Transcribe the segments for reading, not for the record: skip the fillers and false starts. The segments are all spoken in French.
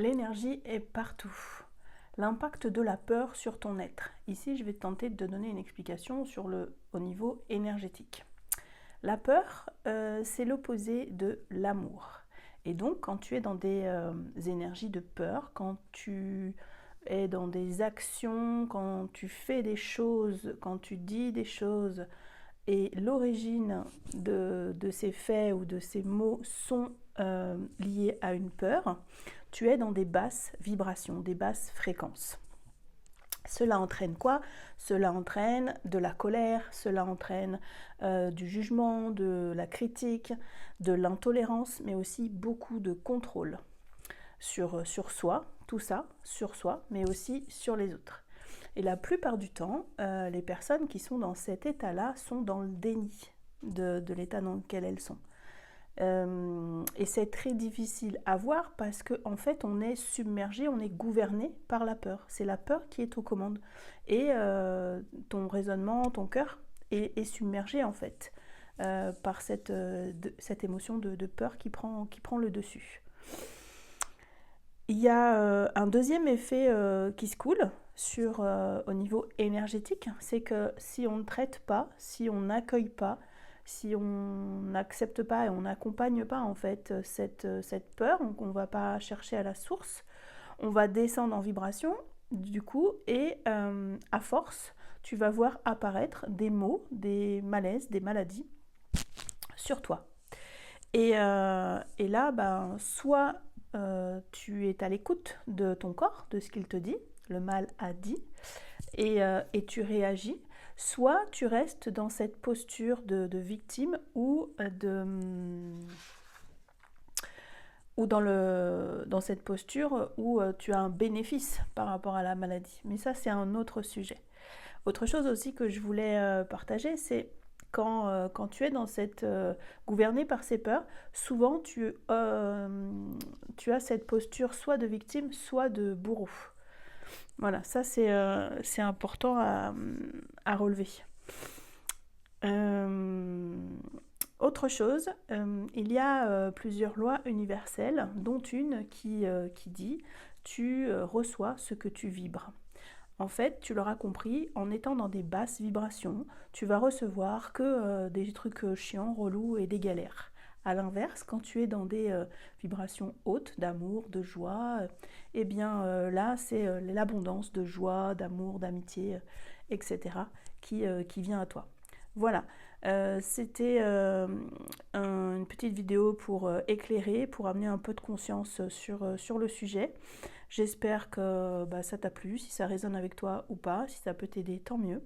L'énergie est partout. L'impact de la peur sur ton être. Ici, je vais tenter de te donner une explication au niveau énergétique. La peur, c'est l'opposé de l'amour. Et donc, quand tu es dans des énergies de peur, quand tu es dans des actions, quand tu fais des choses, quand tu dis des choses, et l'origine de ces faits ou de ces mots sont liés à une peur, tu es dans des basses vibrations, des basses fréquences. Cela entraîne quoi? Cela entraîne de la colère, cela entraîne du jugement, de la critique, de l'intolérance, mais aussi beaucoup de contrôle sur soi, tout ça, sur soi, mais aussi sur les autres. Et la plupart du temps, les personnes qui sont dans cet état-là sont dans le déni de l'état dans lequel elles sont. Et c'est très difficile à voir parce qu'en fait, on est submergé, on est gouverné par la peur. C'est la peur qui est aux commandes. Et ton raisonnement, ton cœur est submergé en fait par cette émotion de peur qui prend le dessus. Il y a un deuxième effet qui se coule au niveau énergétique, c'est que si on ne traite pas, si on n'accueille pas, si on n'accepte pas et on n'accompagne pas en fait cette peur, donc on ne va pas chercher à la source, on va descendre en vibration du coup et à force, tu vas voir apparaître des maux, des malaises, des maladies sur toi. Et là, soit tu es à l'écoute de ton corps, de ce qu'il te dit, le mal a dit, et tu réagis, soit tu restes dans cette posture de victime ou dans cette posture où tu as un bénéfice par rapport à la maladie. Mais ça, c'est un autre sujet. Autre chose aussi que je voulais partager, c'est quand tu es dans cette gouverné par ces peurs, souvent tu as cette posture soit de victime, soit de bourreau. Voilà, ça c'est important à relever. Autre chose, il y a plusieurs lois universelles, dont une qui dit « tu reçois ce que tu vibres ». En fait, tu l'auras compris, en étant dans des basses vibrations, tu vas recevoir que des trucs chiants, relous et des galères. A l'inverse, quand tu es dans des vibrations hautes d'amour, de joie, eh bien là, c'est l'abondance de joie, d'amour, d'amitié, etc. qui vient à toi. Voilà, c'était une petite vidéo pour éclairer, pour amener un peu de conscience sur le sujet. J'espère que ça t'a plu, si ça résonne avec toi ou pas, si ça peut t'aider, tant mieux.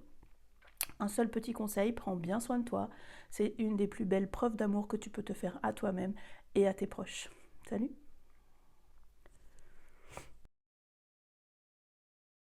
Un seul petit conseil, prends bien soin de toi. C'est une des plus belles preuves d'amour que tu peux te faire à toi-même et à tes proches. Salut!